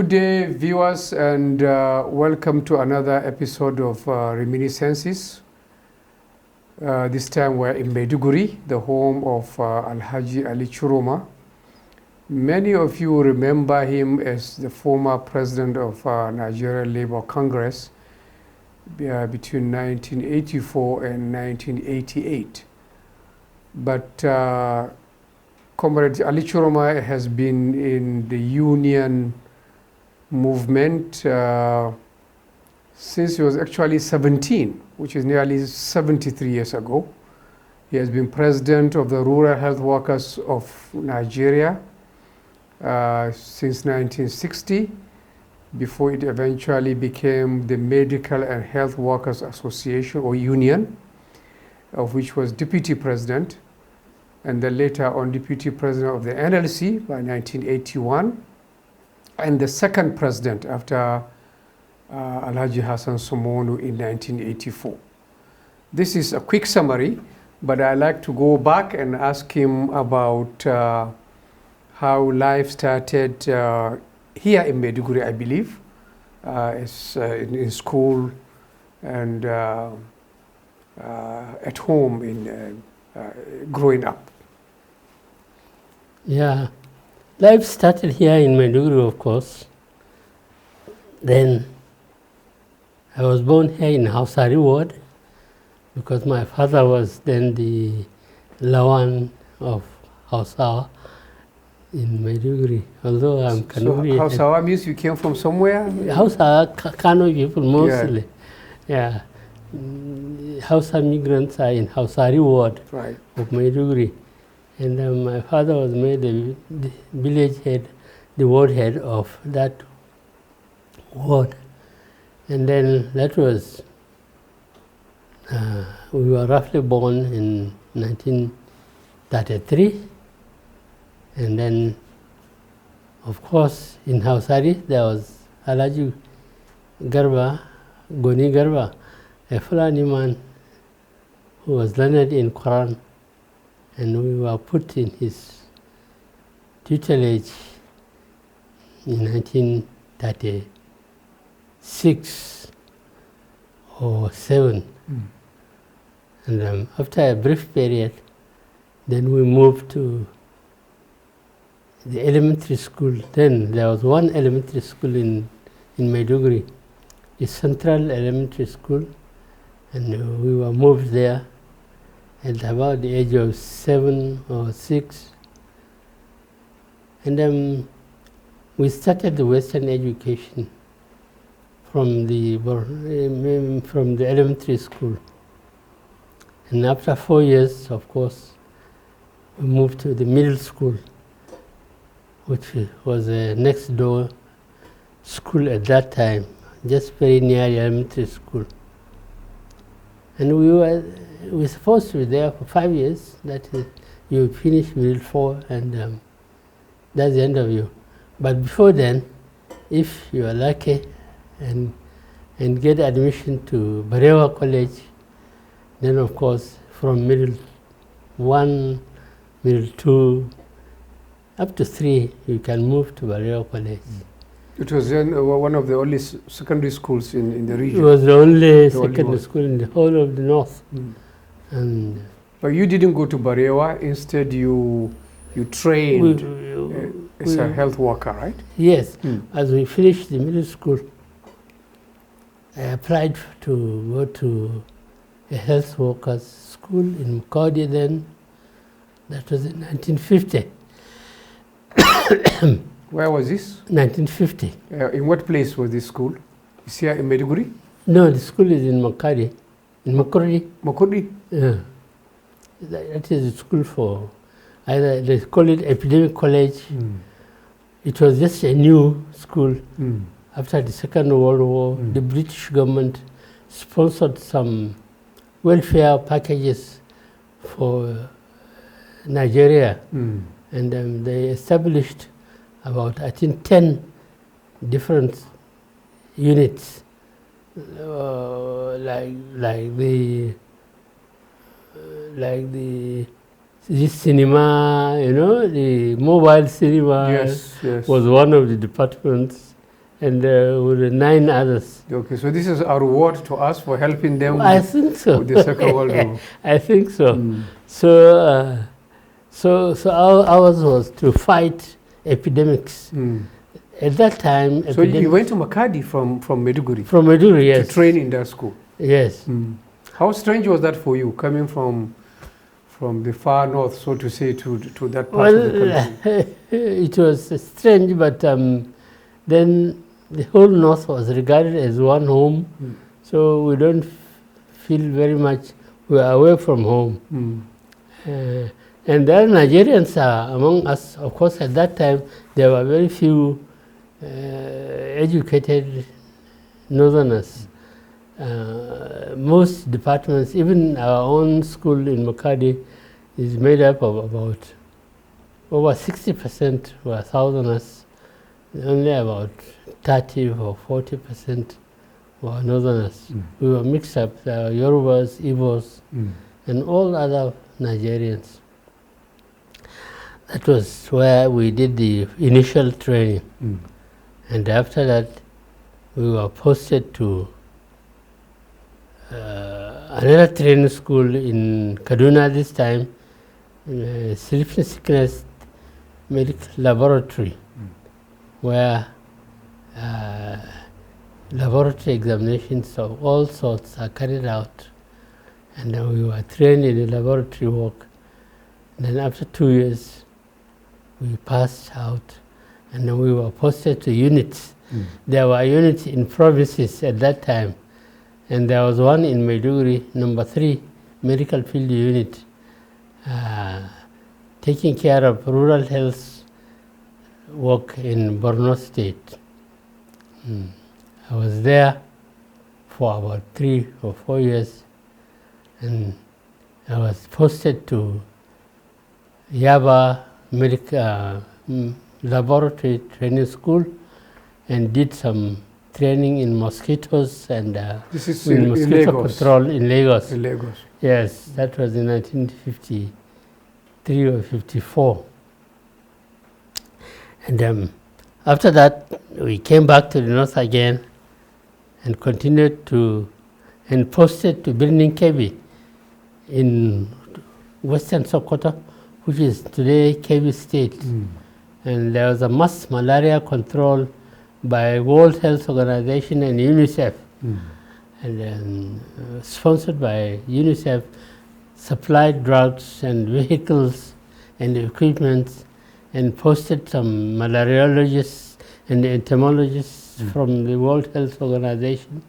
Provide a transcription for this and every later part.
Good day, viewers, and welcome to another episode of Reminiscences. This time we're in Maiduguri, the home of Alhaji Ali Ciroma. Many of you remember him as the former president of Nigeria Labour Congress between 1984 and 1988. But Comrade Ali Ciroma has been in the union movement since he was actually 17, which is nearly 73 years ago. He has been president of the Rural Health Workers of Nigeria since 1960, before it eventually became the Medical and Health Workers Association or Union, of which was deputy president, and then later on deputy president of the NLC by 1981. And the second president after Alhaji Hassan Somonu in 1984. This is a quick summary, but I'd like to go back and ask him about how life started here in Maiduguri, I believe, in school and at home in growing up. Yeah. Life started here in Maiduguri, of course. Then I was born here in Hausari ward because my father was then the Lawan of Hausawa in Maiduguri. Although I'm Kanuri. So Hausawa means you came from somewhere? Hausawa, Kano people mostly. Yeah. Hausa migrants are in Hausari ward of Maiduguri. And my father was made the village head, the ward head of that ward. And then that was, we were roughly born in 1933. And then, of course, in Hausari, there was Alhaji Garba, Goni Garba, a Fulani man who was learned in Quran. And we were put in his tutelage in 1936 or 7. And after a brief period, then we moved to the elementary school. Then there was one elementary school in Maiduguri, the Central Elementary School, and we were moved there at about the age of 7 or 6. And we started the Western education from the elementary school. And after 4 years, of course, we moved to the middle school, which was a next door school at that time, just very near the elementary school. And we were supposed to be there for 5 years. That is, you finish middle 4 and that's the end of you. But before then, if you are lucky and get admission to Barewa College, then of course from middle 1, middle 2, up to 3, you can move to Barewa College. It was then one of the only secondary schools in the region. It was the only secondary school in the whole of the north. But you didn't go to Barewa. Instead, you trained as a health worker, right? Yes. As we finished the middle school, I applied to go to a health workers school in Mukodi then. That was in 1950. Where was this? 1950. In what place was this school? Is here in Maiduguri? No, the school is in Makari, in Makurdi. Makurdi? Yeah. That is a school for, either they call it Epidemic College. It was just a new school. After the Second World War, the British government sponsored some welfare packages for Nigeria. And they established about, I think, 10 different units, like this cinema, the mobile cinema was one of the departments. and with 9 others. Okay, so this is a reward to us for helping them I think so. with the Second World War. I think so. Mm. So ours was to fight epidemics. Mm. At that time, So you went to Makadi from Maiduguri? From Maiduguri, yes. To train in that school? Yes. Mm. How strange was that for you, coming from the far north, so to say, to that part of the country? It was strange, but then the whole north was regarded as one home, so we don't feel very much we are away from home. And there Nigerians are among us. Of course, at that time, there were very few educated northerners. Most departments, even our own school in Makadi, is made up of about over 60% were southerners, only about 30 or 40% were northerners. We were mixed up, Yorubas, Igbos, and all other Nigerians. That was where we did the initial training. And after that, we were posted to another training school in Kaduna this time, sleeping sickness medical laboratory, where laboratory examinations of all sorts are carried out. And then we were trained in the laboratory work. And then after 2 years, we passed out, and then we were posted to units. There were units in provinces at that time, and there was one in Maiduguri, number 3, medical field unit, taking care of rural health work in Borno State. I was there for about 3 or 4 years, and I was posted to Yaba Medical Laboratory Training School and did some training in mosquitoes and this is in mosquito Lagos. control in Lagos. In Lagos. Yes, that was in 1953 or 54. And after that, we came back to the north again and continued to, and posted to Birnin Kebbi in Western Sokoto, which is today Kebbi State. And there was a mass malaria control by World Health Organization and UNICEF. And then sponsored by UNICEF, supplied drugs and vehicles and equipment, and posted some malariologists and entomologists from the World Health Organization.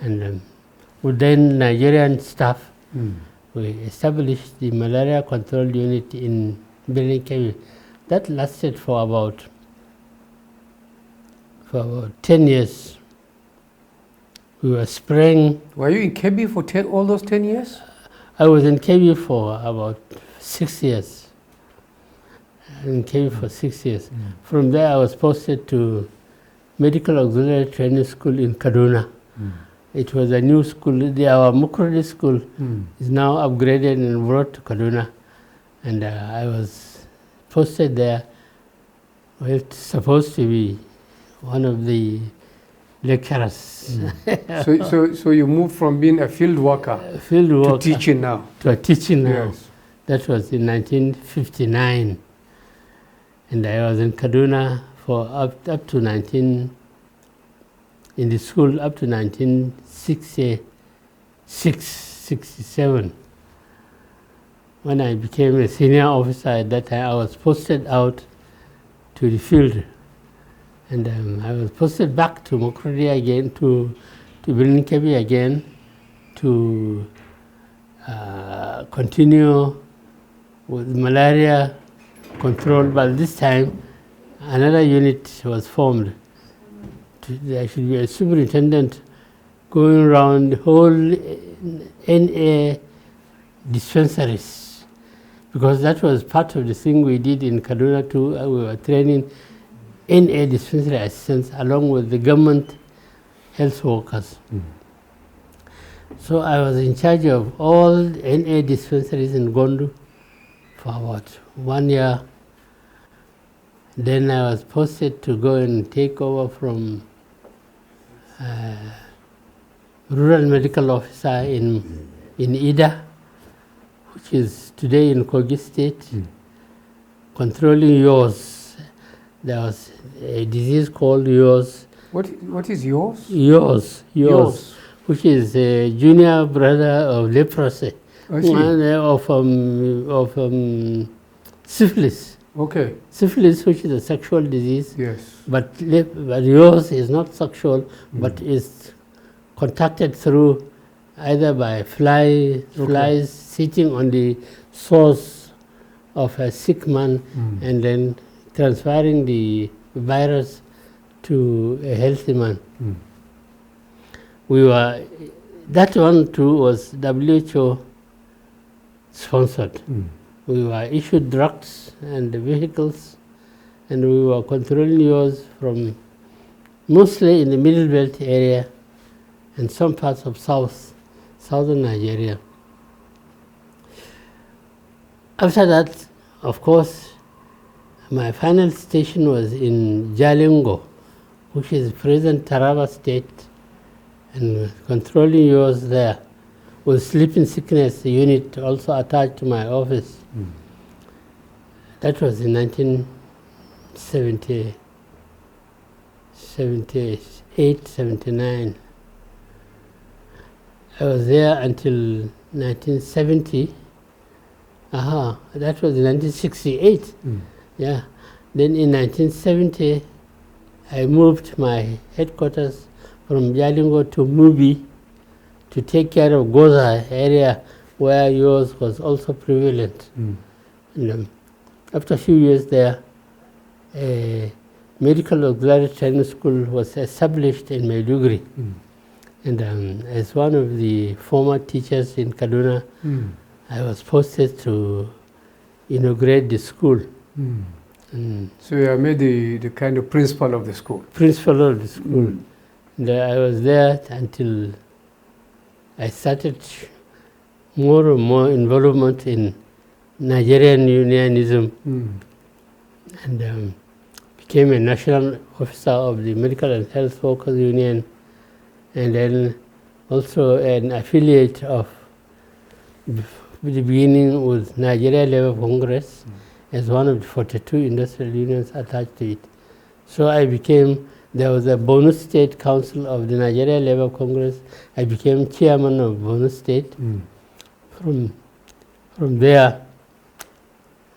And with then Nigerian staff, we established the malaria control unit in Birnin Kebbi. That lasted for about 10 years. We were spraying. Were you in Kebbi for all those 10 years? I was in Kebbi for about 6 years. In Kebbi for 6 years. From there, I was posted to Medical Auxiliary Training School in Kaduna. It was a new school. Our Mukurdi school is now upgraded and brought to Kaduna. And I was posted there. Well, it's supposed to be one of the lecturers. So you moved from being a field worker, to teaching now? To a teaching now. Yes. That was in 1959. And I was in Kaduna for up to in the school up to 1966, 67. When I became a senior officer at that time, I was posted out to the field. And I was posted back to Mukurdi again, to Birnin Kebbi again, to continue with malaria control. But this time, another unit was formed. There should be a superintendent going around the whole NA dispensaries, because that was part of the thing we did in Kaduna too. We were training NA dispensary assistants along with the government health workers. So I was in charge of all NA dispensaries in Gondu for about 1 year. Then I was posted to go and take over from rural medical officer in Ida, which is today in Kogi State, controlling yaws. There was a disease called yaws. What is yours? Yaws, which is a junior brother of leprosy, of syphilis. Okay. Syphilis, which is a sexual disease. Yes. But yours is not sexual, but is contacted through either by flies sitting on the sores of a sick man and then transferring the virus to a healthy man. That one too was WHO sponsored. We were issued drugs and vehicles, and we were controlling yours from mostly in the Middle Belt area and some parts of southern Nigeria. After that, of course, my final station was in Jalingo, which is present Taraba State, and controlling yours there with sleeping sickness unit also attached to my office. That was in 1978, 79. I was there until 1970. That was in 1968. Yeah. Then in 1970, I moved my headquarters from Jalingo to Mubi to take care of Goza area where yours was also prevalent. And, after a few years there, a medical auxiliary training school was established in Maiduguri. And as one of the former teachers in Kaduna, I was posted to inaugurate the school. So you are made the kind of principal of the school? Principal of the school. And I was there until I started more and more involvement in Nigerian unionism and became a national officer of the Medical and Health Workers Union, and then also an affiliate of the beginning with Nigeria Labour Congress as one of the 42 industrial unions attached to it. So there was a Borno State Council of the Nigeria Labour Congress. I became chairman of Borno State. From there,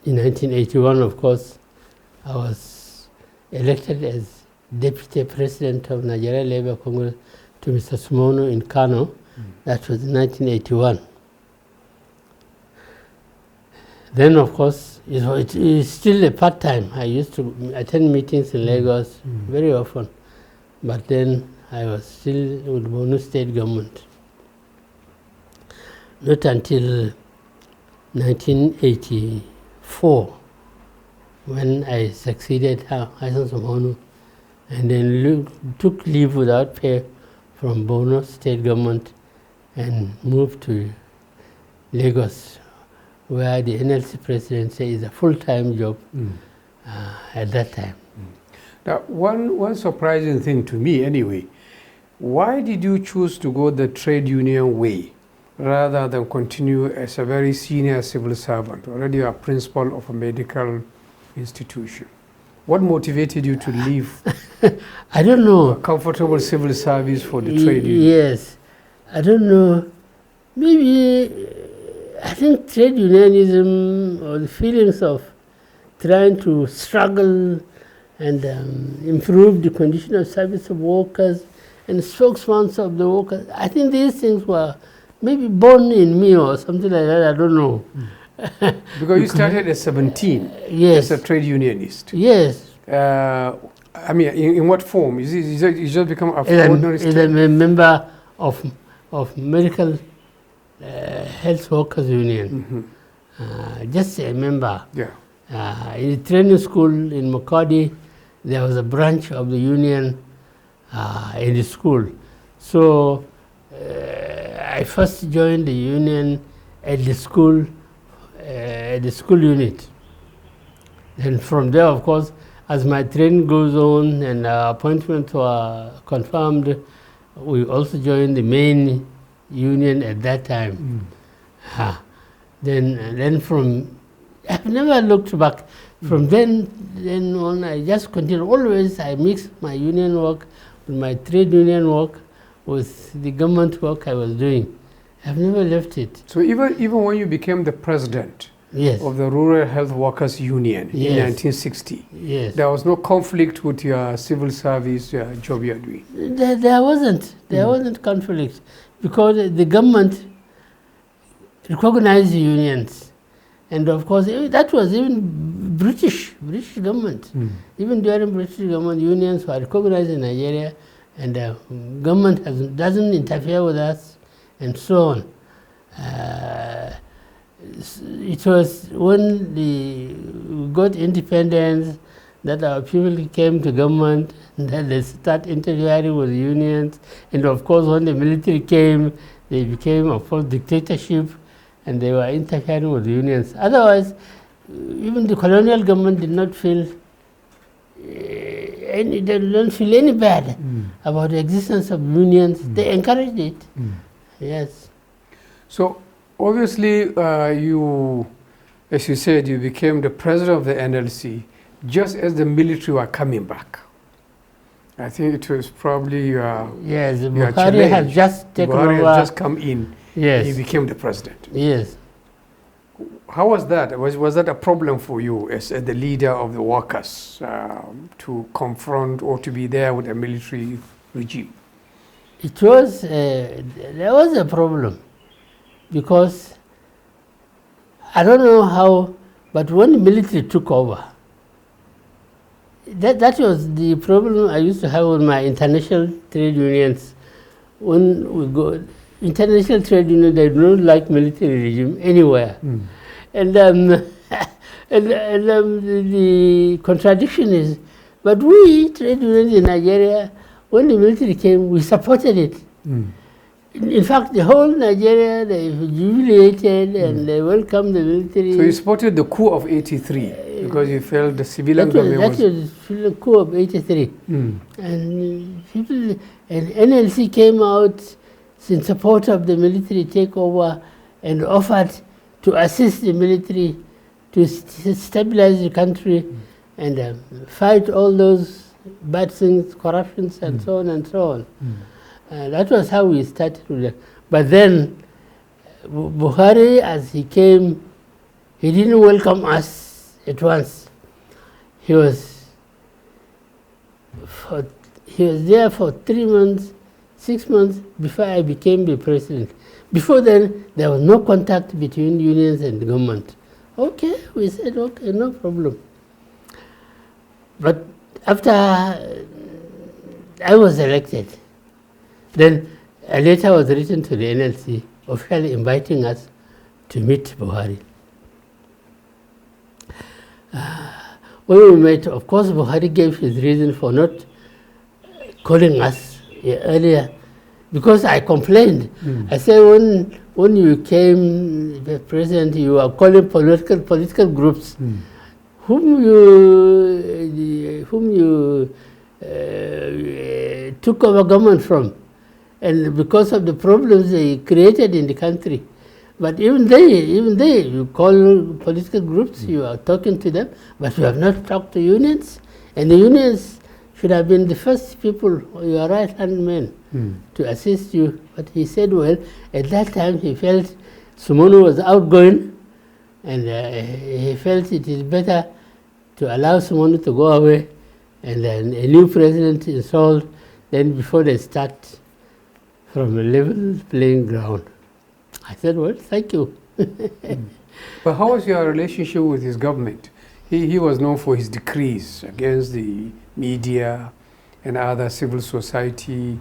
in 1981, of course, I was elected as deputy president of Nigeria Labour Congress to Mr. Sumono in Kano. That was in 1981. Then, of course, it is still a part-time. I used to attend meetings in Lagos very often, but then I was still with Borno State government. Not until 1984, when I succeeded Hassan Sumono, and then took leave without pay from Borno State government and moved to Lagos, where the NLC presidency is a full-time job at that time. Now, one surprising thing to me anyway, why did you choose to go the trade union way rather than continue as a very senior civil servant? Already you are principal of a medical institution. What motivated you to leave I don't know. a comfortable civil service for the trade union? Yes. I don't know. Maybe I think trade unionism or the feelings of trying to struggle and improve the condition of service of workers and spokesmen of the workers, I think these things were maybe born in me or something like that, I don't know. Because you started at 17 yes. as a trade unionist. Yes. I mean, in what form? You just become a ordinary student? I'm a member of Medical Health Workers Union. Just a member. Yeah. In the training school in Makodi, there was a branch of the union in the school. So I first joined the union at the school unit. And from there, of course, as my training goes on and appointments were confirmed, we also joined the main union at that time. Then from, I've never looked back. From then on, I just continued. Always I mix my union work with my trade union work with the government work I was doing. I've never left it. So even when you became the president of the Rural Health Workers Union in 1960, there was no conflict with your civil service job you are doing? There wasn't conflict, because the government recognized the unions. And of course, that was even British government. Even during British government, unions were recognized in Nigeria, and the government doesn't interfere with us, and so on. It was when we got independence that our people came to government, and then they started interfering with the unions. And of course, when the military came, they became, of course, dictatorship, and they were interfering with the unions. Otherwise, even the colonial government did not feel any bad about the existence of unions. They encouraged it. Yes. So obviously, you, as you said, you became the president of the NLC just as the military were coming back. I think it was probably your Buhari had just taken over. Buhari had just come in. Yes. He became the president. Yes. How was that? Was that a problem for you as the leader of the workers to confront or to be there with a military regime? It was, there was a problem, because I don't know how, but when the military took over, that was the problem I used to have with my international trade unions. When we go, international trade unions, they don't like military regime anywhere. And the contradiction is, but we, trade unions in Nigeria, when the military came, we supported it. In fact, the whole Nigeria, they jubilated and they welcomed the military. So you supported the coup of '83 because you felt the civilian government was... That was the coup of '83. And people, and NLC came out in support of the military takeover and offered to assist the military to stabilize the country and fight all those bad things, corruptions, and so on and so on. That was how we started with it. But then, Buhari, as he came, he didn't welcome us at once. He was there for 3 months, 6 months before I became the president. Before then, there was no contact between unions and the government. Okay, we said, okay, no problem. But after I was elected, then a letter was written to the NLC officially inviting us to meet Buhari. When we met, of course, Buhari gave his reason for not calling us earlier, because I complained. I said, when you came the president, you were calling political groups whom you took over government from, and because of the problems they created in the country. But even they, you call political groups, you are talking to them, but you have not talked to unions, and the unions should have been the first people, your right-hand men, to assist you. But he said, well, at that time he felt Sumonu was outgoing, and he felt it is better to allow Sumonu to go away, and then a new president installed, then before they start from a level playing ground. I said, well, thank you. But how was your relationship with his government? He was known for his decrees against the media and other civil society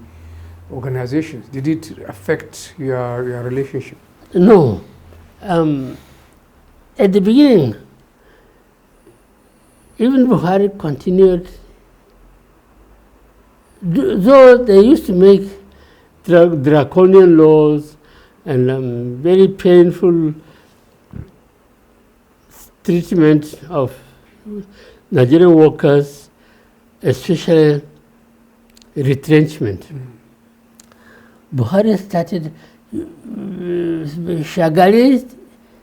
organizations. Did it affect your relationship? No. At the beginning, even Buhari continued, though they used to make draconian laws and very painful treatment of Nigerian workers, especially retrenchment. Buhari started, Shagari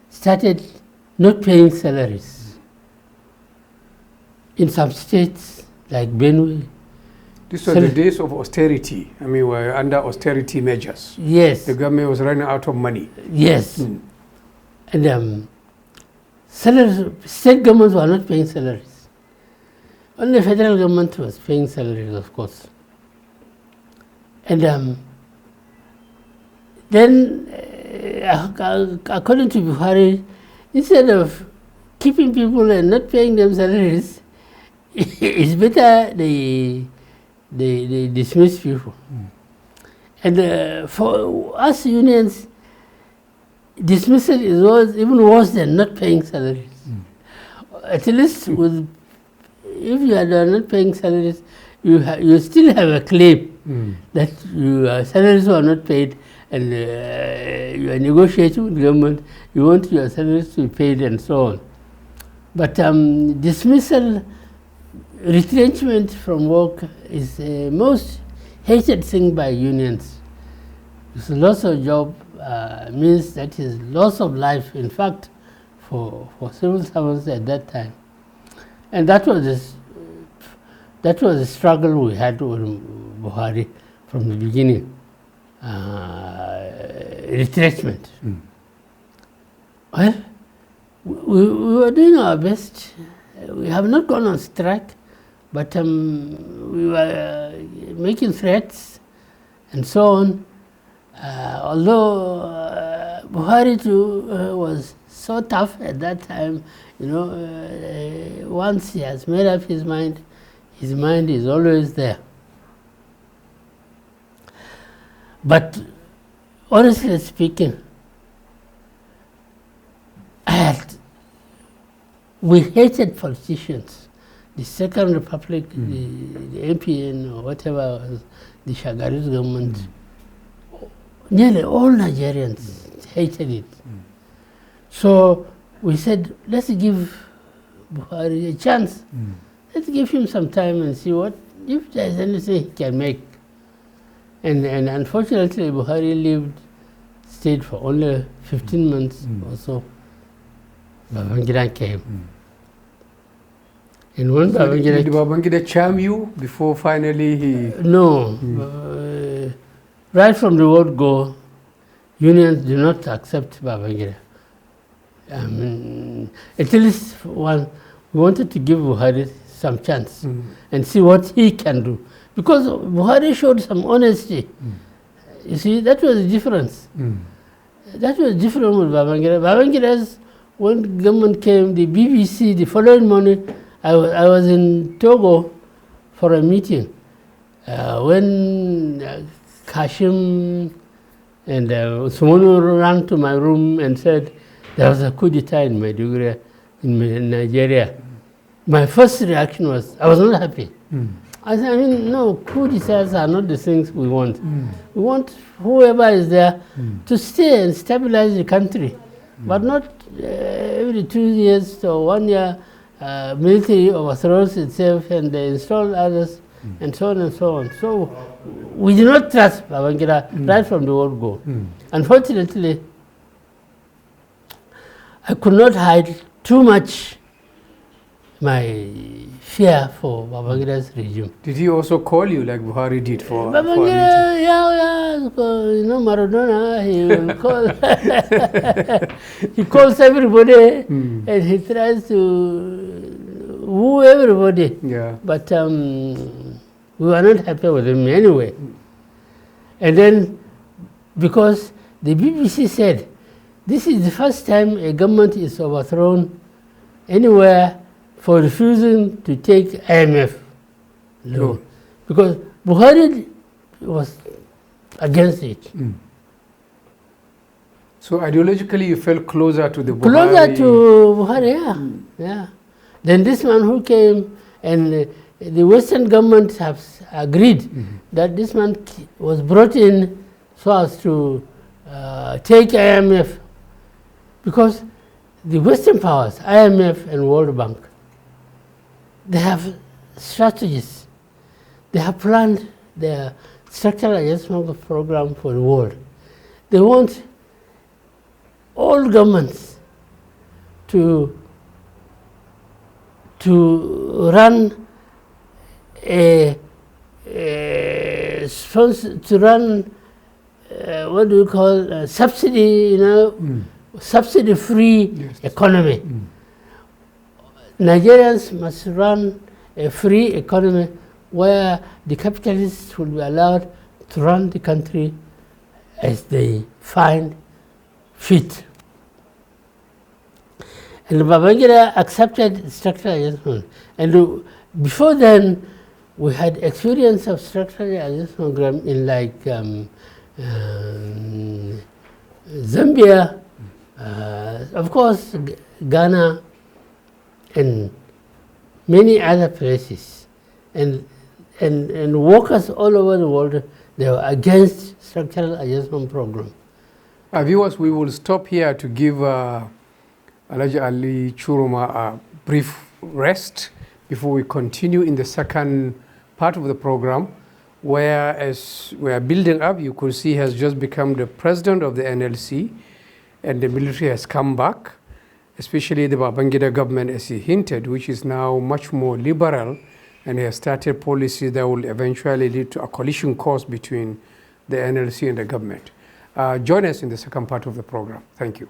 started not paying salaries. In some states, like Benue. This was the days of austerity. I mean, we were under austerity measures. Yes. The government was running out of money. Yes. And salaries, state governments were not paying salaries. Only federal government was paying salaries, of course. And then, according to Buhari, instead of keeping people and not paying them salaries, it's better they dismiss people. And for us unions, dismissal is even worse than not paying salaries. At least with, if you are not paying salaries, you still have a claim that your salaries were not paid, and you are negotiating with government, you want your salaries to be paid and so on. But dismissal, retrenchment from work is the most hated thing by unions. Because loss of job means that is loss of life, in fact, for civil servants at that time. And that was the struggle we had with Buhari from the beginning. Retrenchment. Well, we were doing our best. We have not gone on strike, but we were making threats and so on. Although Buhari too was so tough at that time, you know, once he has made up his mind is always there. But honestly speaking, we hated politicians. The Second Republic, the MPN or whatever was the Shagari's government, nearly all Nigerians hated it. So we said, let's give Buhari a chance. Let's give him some time and see if there's anything he can make. And unfortunately, Buhari stayed for only 15 months or so. Babangida came. And when So did Babangida charm you before finally he... No. Right from the word go, unions do not accept Babangida. At least we wanted to give Buhari some chance and see what he can do. Because Buhari showed some honesty. You see, that was the difference. That was different with Babangida. Babangida's, when government came, the BBC, the following morning, I was in Togo for a meeting. When Kashim and Sumonu ran to my room and said there was a coup d'etat in Maiduguri, in Nigeria, my first reaction was, I was not happy. I said, no, coup d'etats are not the things we want. We want whoever is there to stay and stabilize the country, but not every 2 years or 1 year military overthrows itself and they install others and so on and so on. So we did not trust Babangida right from the word go. Unfortunately, I could not hide too much my fear for Babangida's regime. Did he also call you like Buhari did for Babangida? Yeah, you know, Maradona, he will call. He calls everybody and he tries to woo everybody. Yeah. But we were not happy with him anyway. And then, because the BBC said, this is the first time a government is overthrown anywhere for refusing to take IMF loan. Because Buhari was against it. So ideologically you felt closer to the Buhari? Closer to Buhari, yeah. Then this man who came, and the Western government have agreed that this man was brought in so as to take IMF. Because the Western powers, IMF and World Bank, they have strategies. They have planned their structural adjustment program for the world. They want all governments to run what do you call subsidy, subsidy-free economy. Nigerians must run a free economy where the capitalists will be allowed to run the country as they find fit. And Babangida accepted structural adjustment. And before then, we had experience of structural adjustment program in like Zambia, of course, Ghana, and many other places. And workers all over the world, they were against structural adjustment program. Viewers, we will stop here to give Alhaji Ali Ciroma a brief rest before we continue in the second part of the program, where, as we are building up, you could see he has just become the president of the NLC, and the military has come back, especially the Babangida government, as he hinted, which is now much more liberal, and he has started policies that will eventually lead to a collision course between the NLC and the government. Join us in the second part of the program. Thank you.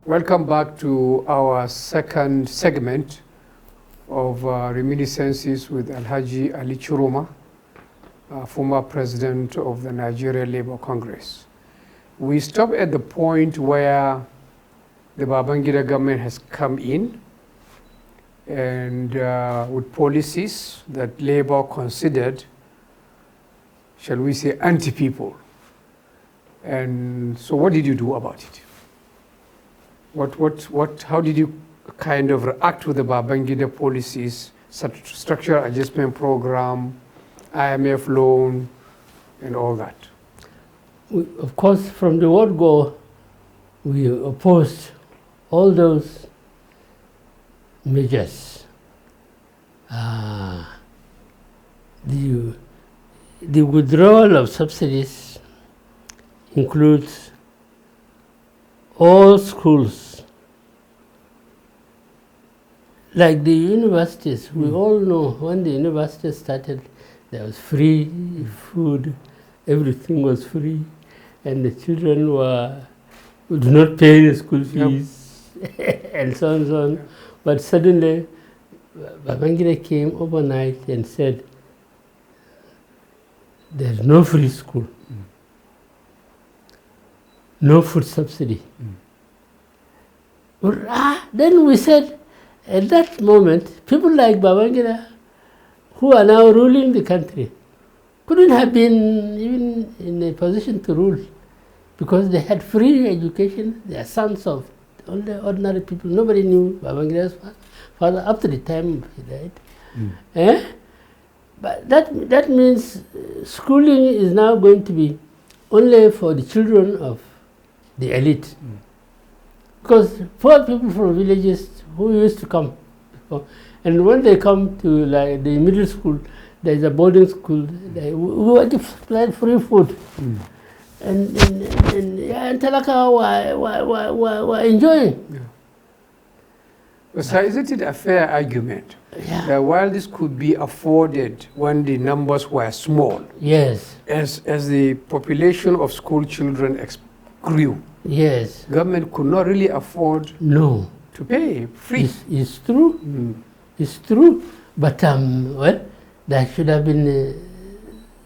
Welcome back to our second segment of Reminiscences with Alhaji Ali Ciroma, former president of the Nigeria Labour Congress. We stopped at the point where the Babangida government has come in and with policies that Labour considered, shall we say, anti-people. And so what did you do about it? How did you kind of react to the Babangida policies, structural adjustment program, IMF loan, and all that? Of course, from the word go, we opposed all those measures. The withdrawal of subsidies includes all schools, like the universities. We all know when the universities started, there was free food, everything was free, and the children would not pay the school fees, and so on and so on. But suddenly, Babangida came overnight and said, there's no free school. No food subsidy. Then we said, at that moment, people like Babangida, who are now ruling the country, couldn't have been even in a position to rule, because they had free education. They are sons of only ordinary people. Nobody knew Babangida's father up to the time he died. But that means schooling is now going to be only for the children of the elite. Because poor people from villages who used to come before, and when they come to like the middle school, there is a boarding school, we were supplied free food. And Talaka were enjoying. So isn't it a fair argument that while this could be afforded when the numbers were small, yes, as the population of school children grew, yes, government could not really afford to pay free. It's true. It's true. But well, there should have been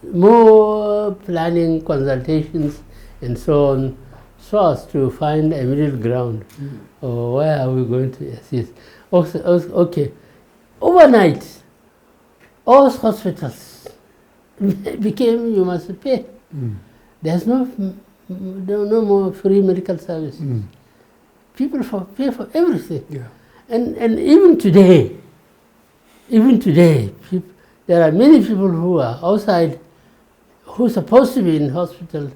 more planning, consultations, and so on, so as to find a middle ground. Where are we going to assist? Okay, overnight, all hospitals became you must pay. There's no more free medical service. People pay for everything. And even today, there are many people who are outside who are supposed to be in hospital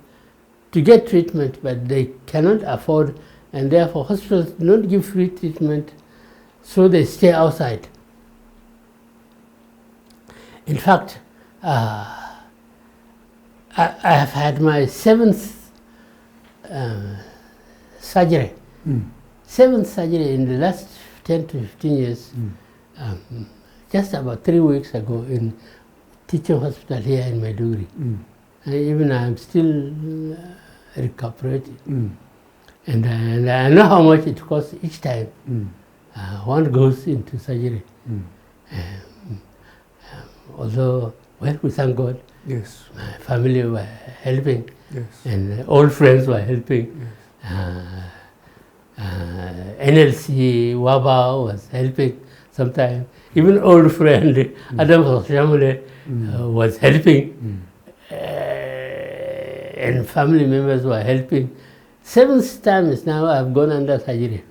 to get treatment, but they cannot afford, and therefore hospitals do not give free treatment, so they stay outside. In fact, I have had my 7th surgery. Seventh surgery in the last 10 to 15 years. Just about 3 weeks ago in teaching hospital here in Maiduguri. And even I'm still recuperating. And I know how much it costs each time one goes into surgery. Although, well, we thank God. Yes. My family were helping. Yes. And old friends were helping. Yes. NLC, WABA was helping sometimes. Even old friend Adam Shamule was helping. And family members were helping. 7th times now I've gone under surgery.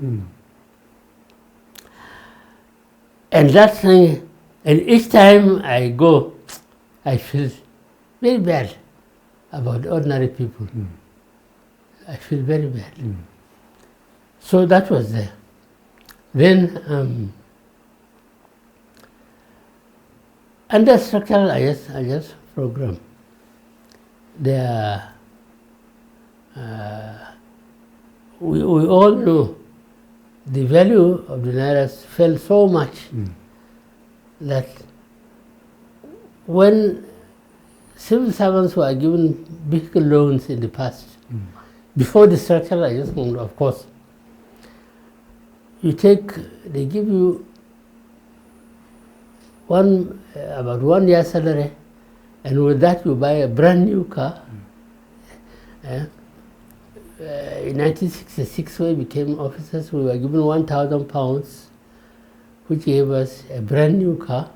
And that thing, and each time I go, I feel very bad about ordinary people. I feel very bad. So that was there. Then under structural IS program, there we all know the value of the Naira fell so much that when civil servants were given vehicle loans in the past, before the structural adjustment, of course, they give you about 1 year's salary, and with that you buy a brand new car. In 1966, when we became officers, we were given £1,000, which gave us a brand new car.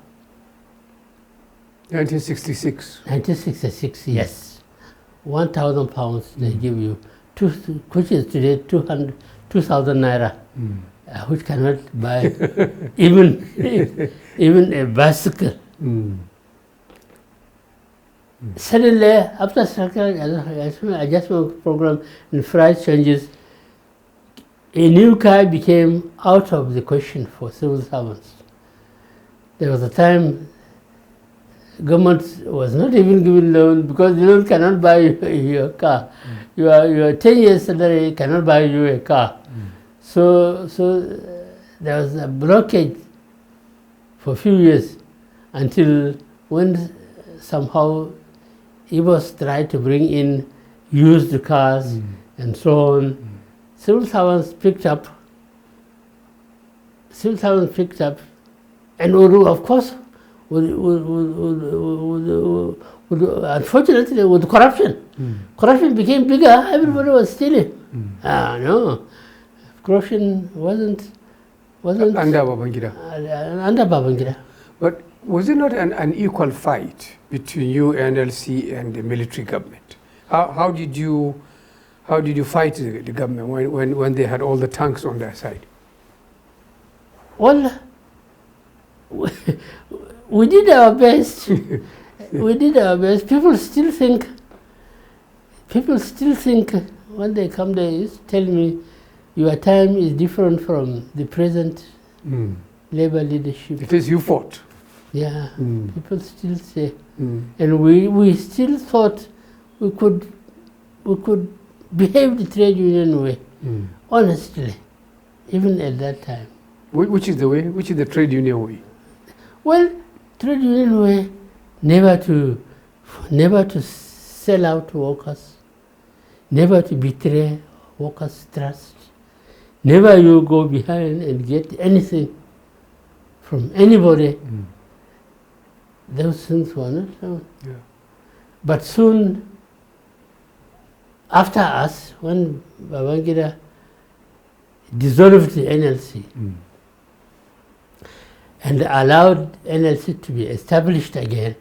1966. 1966, yes. £1,000 they give you, which is today 2,000 Naira, which cannot buy even a bicycle. Suddenly, after structural adjustment program and price changes, a new car became out of the question for civil servants. There was a time government was not even giving loan because the loan cannot buy you a car. Your 10 years salary cannot buy you a car. So there was a blockage for a few years until when somehow Igbos tried to bring in used cars and so on. Civil servants picked up, and of course, unfortunately, with corruption. Corruption became bigger, everybody was stealing. No, corruption wasn't under Babangida. Under Babangida. But was it not an equal fight between you, NLC, and the military government? How did you fight the government when they had all the tanks on their side? Well, we did our best. We did our best. People still think when they come there, tell me, your time is different from the present labor leadership. It is you fought. Yeah, people still say. And we still thought we could behave the trade union way, honestly, even at that time. Which is the way? Which is the trade union way? Well, trade union way, never to sell out workers, never to betray workers' trust, never you go behind and get anything from anybody. Those things were not done. Yeah. But soon after us, when Babangida dissolved the NLC and allowed NLC to be established again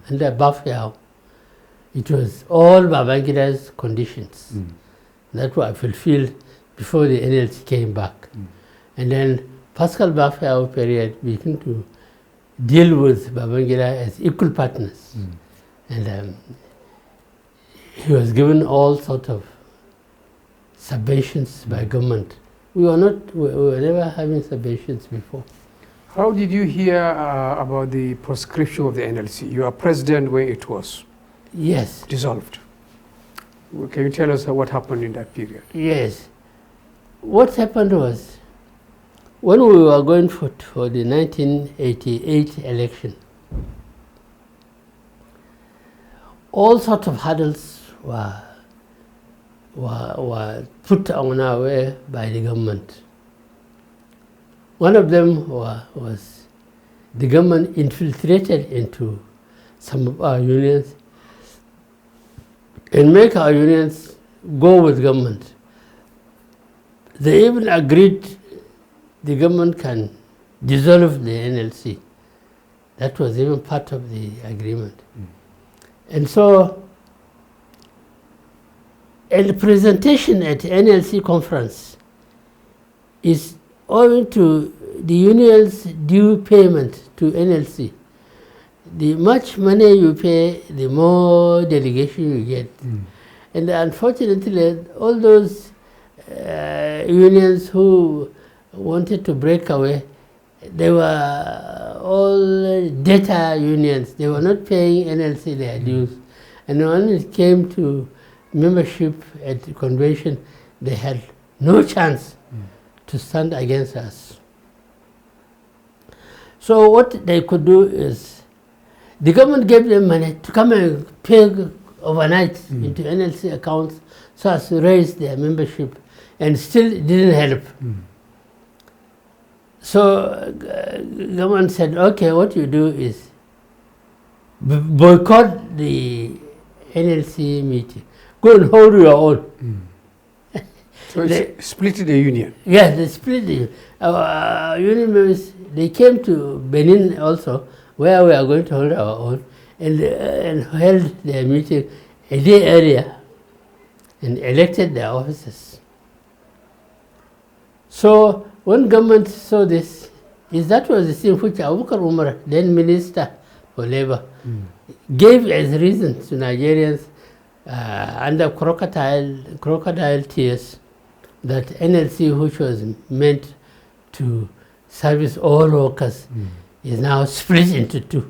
under Bafyao, it was all Babangida's conditions that were fulfilled before the NLC came back. And then Pascal Bafyao period began to deal with Babangida as equal partners. And he was given all sorts of subventions by government. We were never having subventions before. How did you hear about the proscription of the NLC? You are president when it was dissolved. Can you tell us what happened in that period? Yes. What happened was, when we were going for the 1988 election, all sorts of hurdles were put on our way by the government. One of them was the government infiltrated into some of our unions and make our unions go with government. They even agreed the government can dissolve the NLC. That was even part of the agreement. And so, and the presentation at the NLC conference is owing to the union's due payment to NLC. The much money you pay, the more delegation you get. And unfortunately, all those unions who wanted to break away, they were all debtor unions. They were not paying NLC their dues. And when it came to membership at the convention, they had no chance to stand against us. So what they could do is, the government gave them money to come and pay overnight into NLC accounts so as to raise their membership, and still it didn't help. So government said, okay, what you do is boycott the NLC meeting. Go and hold your own. So they split the union? Yes, they split the union. Our union members, they came to Benin also, where we are going to hold our own, and held their meeting a day earlier and elected their officers. So when government saw this, that was the thing which Abubakar Umar, then Minister for Labor, gave as reason to Nigerians under crocodile tears, that NLC, which was meant to service all workers, is now split into two,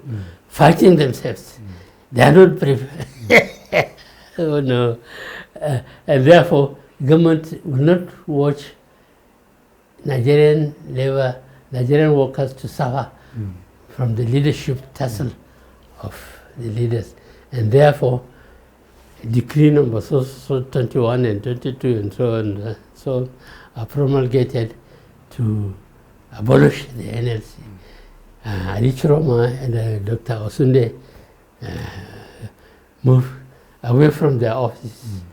fighting themselves. They are not prepared. Oh no. And therefore, government will not watch Nigerian workers to suffer from the leadership tussle of the leaders. And therefore, decree number 21 and 22 and so on, so are promulgated to abolish the NLC. Ciroma and Dr. Osunde moved away from their offices.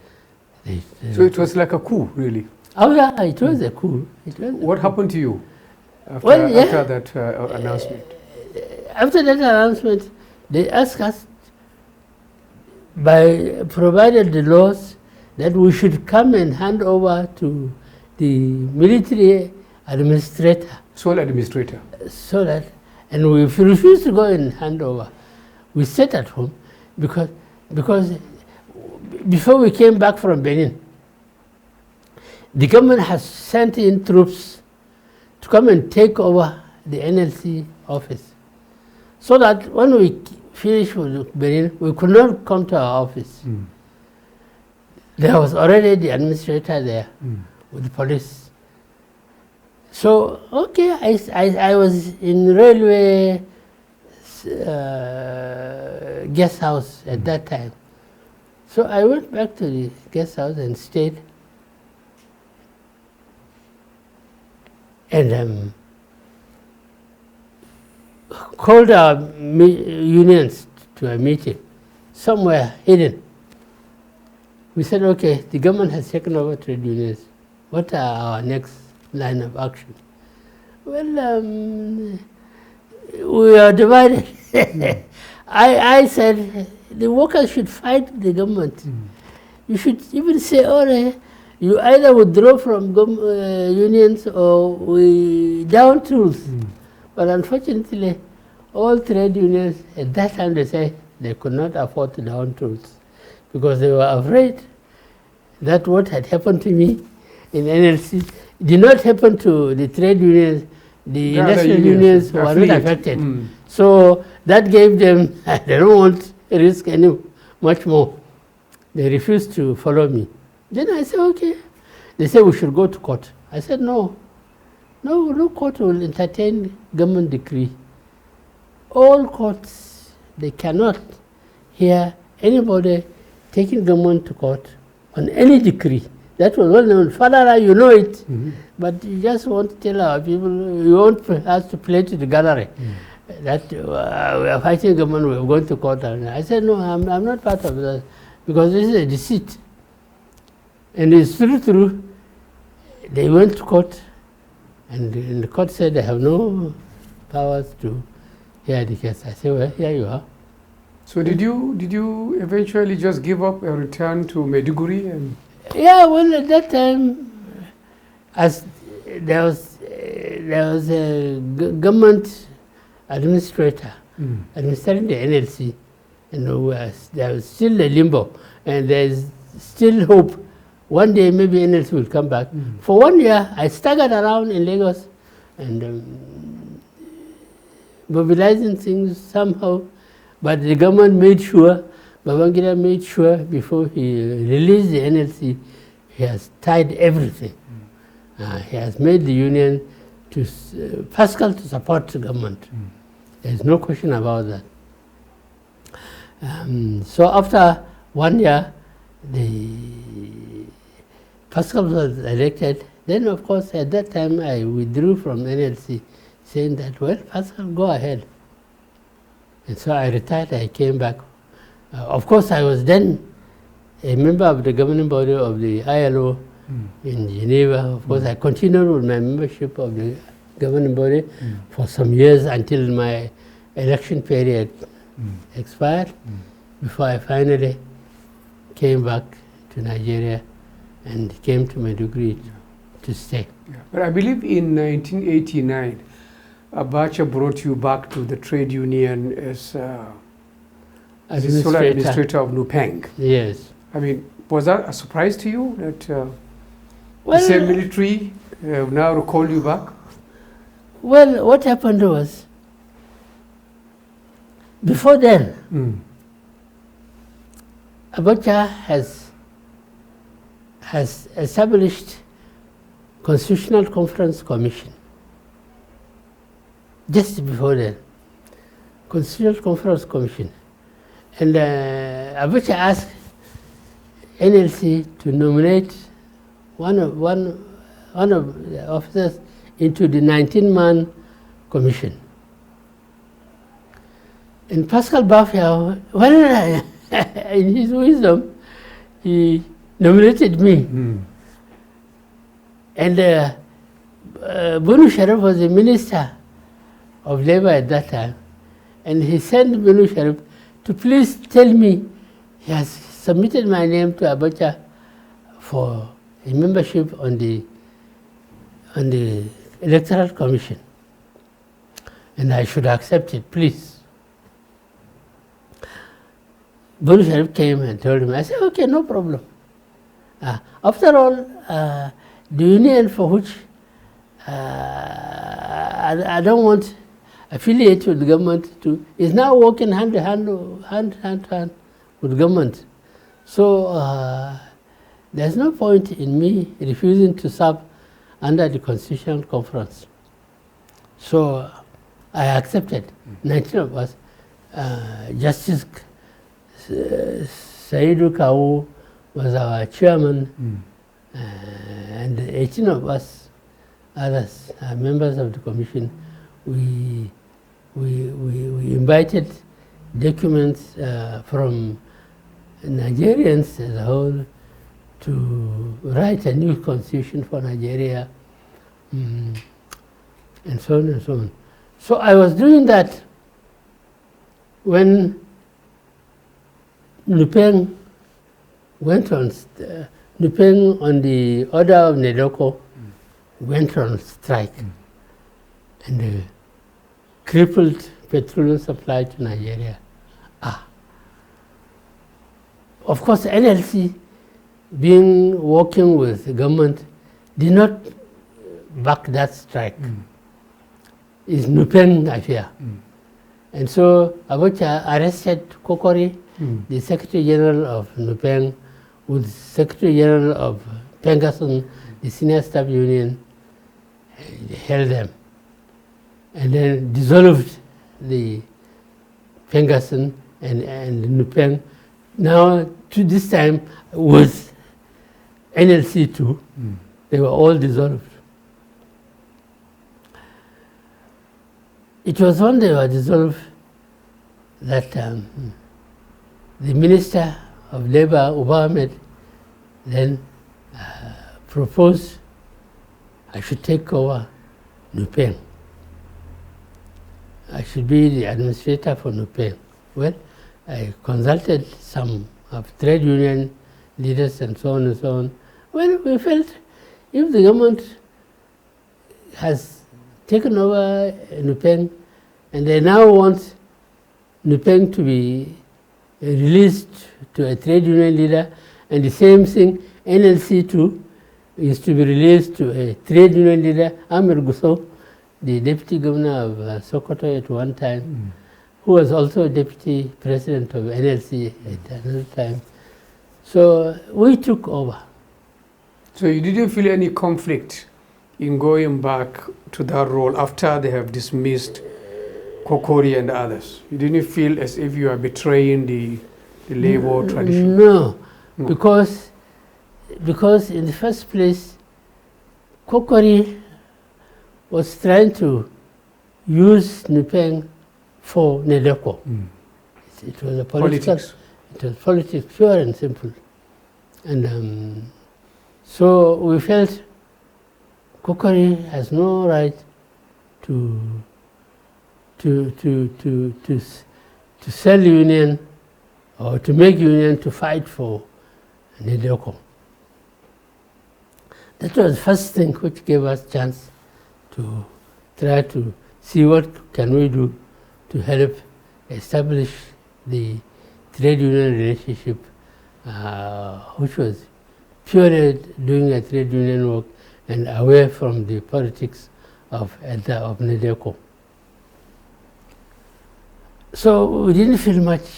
So it was like a coup, really? Oh yeah, it was a coup. What happened to you after that announcement? After that announcement, they asked us, by provided the laws, that we should come and hand over to the military administrator. Sole administrator. So that, and we refused to go and hand over. We sat at home because before we came back from Benin, the government has sent in troops to come and take over the NLC office, so that when we finished with Benin, we could not come to our office. There was already the administrator there with the police. So, okay, I was in railway guest house at that time. So I went back to the guest house and stayed. And called our unions to a meeting somewhere hidden. We said, okay, the government has taken over trade unions. What are our next line of action? Well, we are divided. I said, the workers should fight the government. You should even say, oh, you either withdraw from unions or we down tools. But unfortunately, all trade unions at that time, they say they could not afford to down tools because they were afraid that what had happened to me in NLC did not happen to the trade unions. The industrial unions were not affected. So that gave them, they don't want to risk any much more. They refused to follow me. Then I said, okay. They said we should go to court. I said, no court will entertain government decree. All courts, they cannot hear anybody taking government to court on any decree. That was well known. Father, you know it, but you just want to tell our people, you want us to play to the gallery. That we are fighting government, we are going to court. And I said, no, I'm not part of that, because this is a deceit. And it's true. They went to court, and the court said they have no powers to hear the case. I said, well, here you are. So did you eventually just give up and return to Maiduguri? And yeah, well, at that time, as there was a government administrator administering the NLC, and there was still a limbo, and there's still hope. One day maybe NLC will come back. For 1 year, I staggered around in Lagos and mobilizing things somehow, but the government made sure, Babangida made sure before he released the NLC, he has tied everything. He has made the union to Pascal to support the government. There's no question about that. So after 1 year, Pascal was elected. Then, of course, at that time, I withdrew from NLC, saying that, well, Pascal, go ahead. And so I retired, I came back. Of course, I was then a member of the governing body of the ILO in Geneva. Of course, I continued with my membership of the governing body for some years until my election period expired, before I finally came back to Nigeria and came to Maiduguri to stay. Yeah. But I believe in 1989, Abacha brought you back to the trade union as administrator of Nupeng. Yes. I mean, was that a surprise to you that the same military now recalled you back? Well, what happened was, before then, Abacha has established Constitutional Conference Commission. Just before then, Constitutional Conference Commission. And Abacha asked NLC to nominate one of the officers into the 19-man commission. And Pascal Bafia, well, in his wisdom, he nominated me. And Bunu Sharif was the Minister of Labor at that time. And he sent Bunu Sharif to please tell me he has submitted my name to Abacha for a membership on the Electoral Commission. And I should accept it, please. Bunu Sharif came and told me. I said, okay, no problem. After all, the union for which I don't want affiliate with the government to is now working hand in hand with government. So there's no point in me refusing to serve under the Constitutional Conference. So I accepted. 19 of us, Justice Saidu Kawu was our chairman, and 18 of us, others, members of the commission, we invited documents from Nigerians as a whole to write a new constitution for Nigeria, and so on and so on. So I was doing that when Nupeng went on, Nupeng on the order of Nedoko went on strike and crippled petroleum supply to Nigeria. of course, NLC, working with the government, did not back that strike. It's Nupeng affair. And so Abacha arrested Kokori, the Secretary General of Nupeng, with Secretary General of Pengasson, the Senior Staff Union, held them. And then dissolved the Pengasson and Nupeng. Now, to this time, with NLC too, they were all dissolved. It was when they were dissolved that the Minister of Labour, Obama, then proposed I should take over Nupeng. I should be the administrator for Nupeng. Well, I consulted some of trade union leaders and so on and so on. Well, we felt if the government has taken over Nupeng and they now want Nupeng to be released to a trade union leader, and the same thing, NLC too, is to be released to a trade union leader, Amir Gusau, the deputy governor of Sokoto at one time, who was also deputy president of NLC at another time. So we took over. So you didn't feel any conflict in going back to that role after they have dismissed Kokori and others? You didn't feel as if you are betraying the labor tradition? No, because in the first place, Kokori was trying to use Nupeng for Nedeko. It was a politics. It was politics, pure and simple. And so we felt Kokori has no right to sell union or to make union to fight for Nedeko. That was the first thing which gave us chance to try to see what can we do to help establish the trade union relationship, which was purely doing a trade union work and away from the politics of Nedeko. So we didn't feel much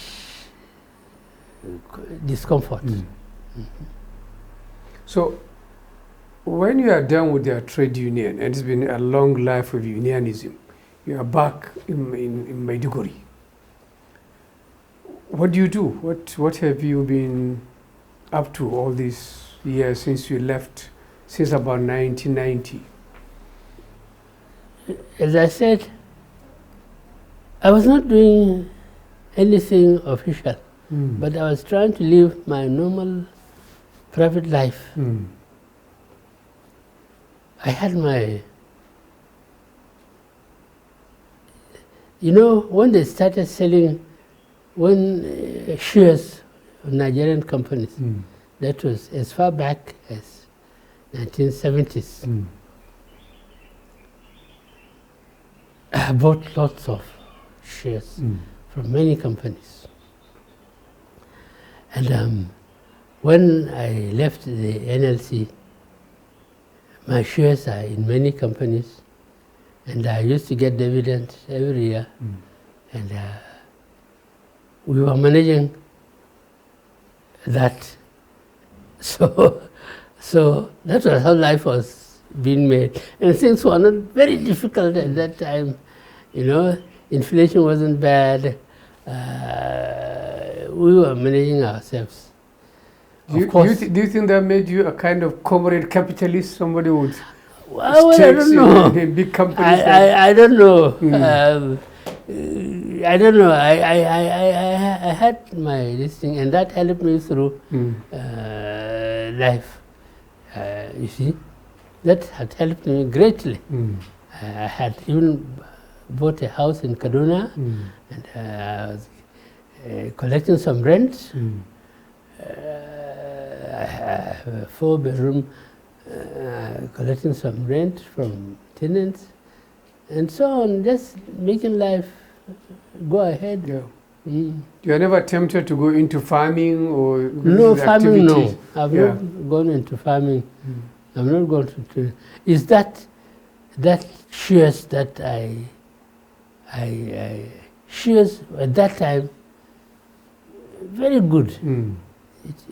discomfort. So when you are done with your trade union, and it's been a long life of unionism, you are back in Maiduguri. What do you do? What have you been up to all these years since you left, since about 1990? As I said, I was not doing anything official, but I was trying to live my normal private life. I had my, when they started selling shares of Nigerian companies, that was as far back as 1970s. I bought lots of shares from many companies. And when I left the NLC, my shares are in many companies, and I used to get dividends every year. And we were managing that. So that was how life was being made. And things were not very difficult at that time. Inflation wasn't bad. We were managing ourselves. Do you think that made you a kind of comrade capitalist? Somebody would well, I don't know. In big companies? I don't know. I don't know. I had this thing, and that helped me through life. You see, that had helped me greatly. I had even bought a house in Kaduna, and I was collecting some rent. I have a 4-bedroom, collecting some rent from tenants, and so on, just making life go ahead. Yeah. Mm. You are never tempted to go into farming or No, farming, no. activities? I've Yeah. not gone into farming. Mm. I'm not going to. Is that shears that shears at that time very good. Mm.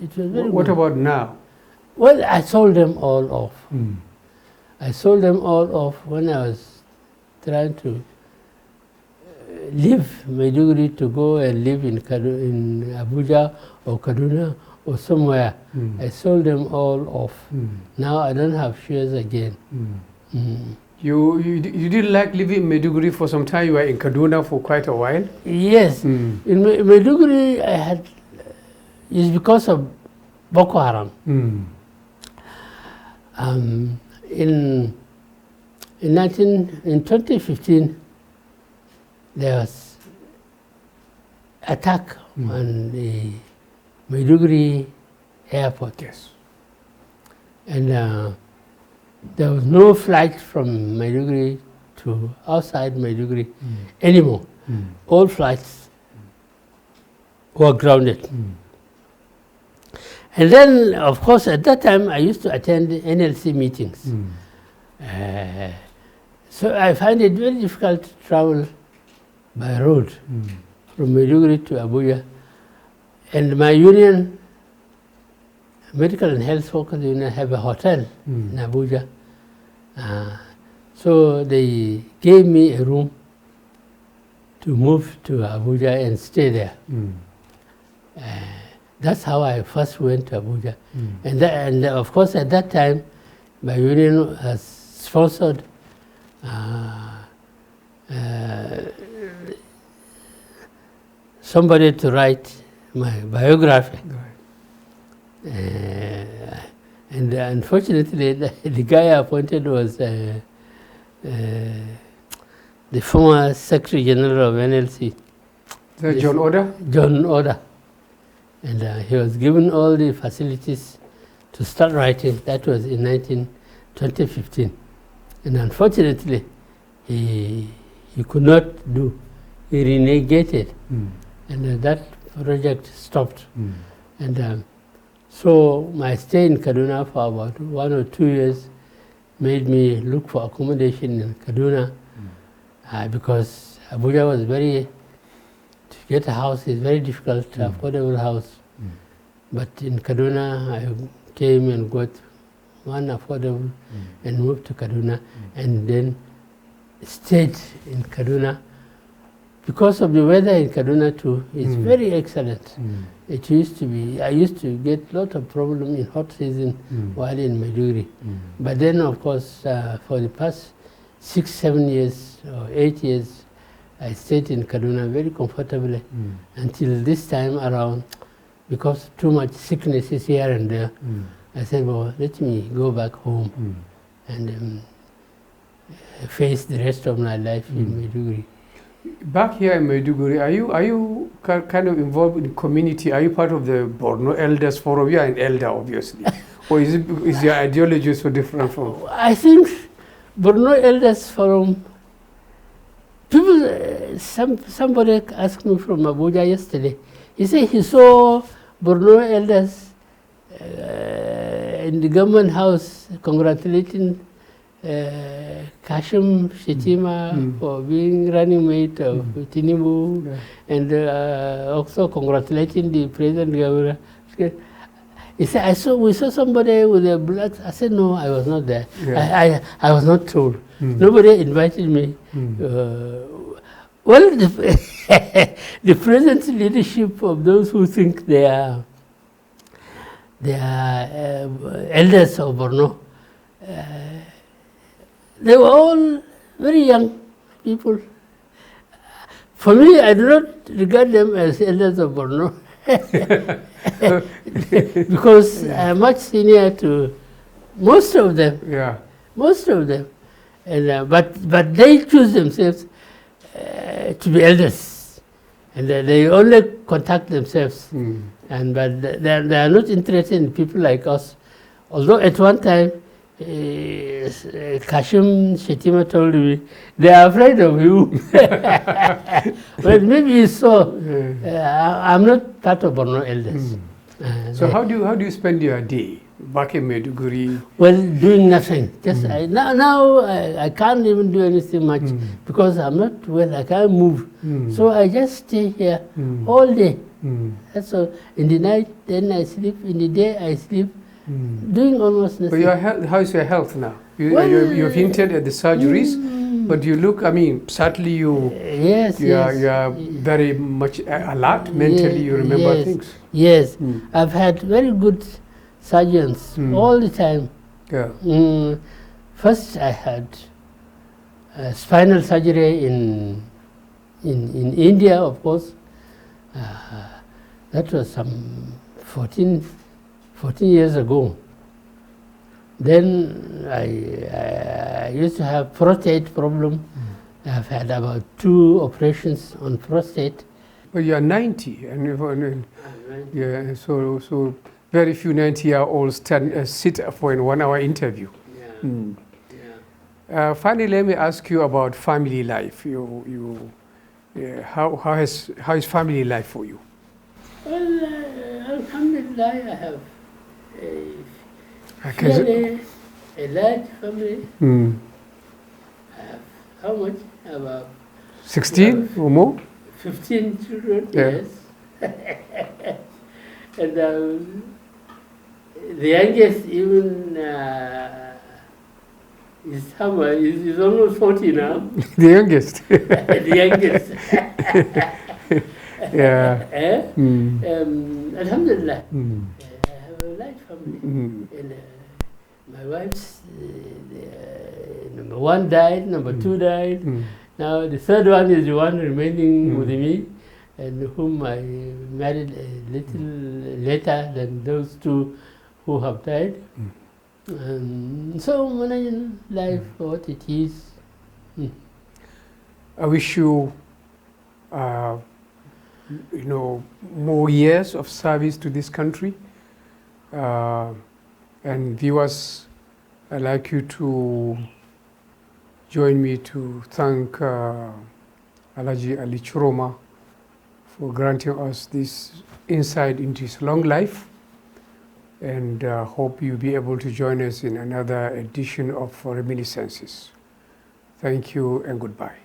It was very What good. about now? Well, I sold them all off. Mm. I sold them all off when I was trying to leave Maiduguri to go and live in Abuja or Kaduna or somewhere. Mm. I sold them all off. Mm. Now I don't have shares again. Mm. Mm. You didn't like living in Maiduguri for some time? You were in Kaduna for quite a while? Yes. Mm. In Maiduguri, I had, it's because of Boko Haram. Mm. In 2015, there was attack on the Maiduguri airport. Yes. And there was no flight from Maiduguri to outside Maiduguri anymore. Mm. All flights were grounded. Mm. And then, of course, at that time, I used to attend NLC meetings. Mm. So I find it very difficult to travel by road from Maiduguri to Abuja. And my union, Medical and Health Workers Union, have a hotel in Abuja. So they gave me a room to move to Abuja and stay there. That's how I first went to Abuja. And of course, at that time, my union has sponsored somebody to write my biography. And unfortunately, the guy I appointed was the former Secretary General of NLC. Is that John Oda? John Oda. And he was given all the facilities to start writing. That was in 2015. And unfortunately, he could not do. He renegated. And that project stopped. And so my stay in Kaduna for about 1 or 2 years made me look for accommodation in Kaduna because Abuja was to get a house is very difficult, affordable house. But in Kaduna, I came and got one affordable and moved to Kaduna and then stayed in Kaduna. Because of the weather in Kaduna too, it's very excellent. It used to be, I used to get a lot of problem in hot season while in Maiduguri. But then, of course, for the past 6, 7 years or 8 years, I stayed in Kaduna very comfortably until this time around, because too much sickness is here and there. I said, well, let me go back home and face the rest of my life in Maiduguri. Back here in Maiduguri, are you kind of involved in the community? Are you part of the Borno Elders Forum? You are an elder, obviously. Or is your ideology so different from? I think Borno Elders Forum, people, somebody asked me from Abuja yesterday. He said he saw Borno Elders in the government house congratulating Kashim Shetima for being running mate of Tinubu, and also congratulating the president governor. He said, we saw somebody with a black. I said, no, I was not there. Yeah. I was not told. Nobody invited me. Well, the present leadership of those who think they are elders of Borno, they were all very young people. For me, I do not regard them as elders of Borno because I am much senior to most of them. Yeah. Most of them, and but they choose themselves to be elders, and they only contact themselves. But they are not interested in people like us. Although at one time Kashim Shetima told me, they are afraid of you. Well, maybe it's so. I'm not part of Borno elders. So how do you spend your day back in Maiduguri? Well, doing nothing. Just now I can't even do anything much because I'm not well. I can't move. So I just stay here all day. That's all. In the night, then I sleep. In the day, I sleep. Doing almost nothing. But your health, how is your health now? You've hinted at the surgeries, but you look, I mean, certainly you are very much alert mentally, you remember things. Yes, I've had very good surgeons all the time. Yeah. First I had spinal surgery in India, of course. That was some 14 years ago. Then I used to have prostate problem. I've had about 2 operations on prostate. But you're 90, and yeah, so very few 90-year-olds sit for a 1-hour interview. Finally, let me ask you about family life. How is family life for you? Well, alhamdulillah, I have a large family. I have how much? About 16 or more? 15 children, yes. And the youngest even is almost 40 now. The youngest? The youngest. Yeah. Alhamdulillah. I have a large family. And, my wife's number 1 died, number 2 died. Now the 3rd one is the one remaining with me, and whom I married a little later than those 2 who have died. So managing life for what it is. I wish you, more years of service to this country. And viewers, I'd like you to join me to thank Alhaji Ali Ciroma for granting us this insight into his long life, and hope you'll be able to join us in another edition of Reminiscences. Thank you and goodbye.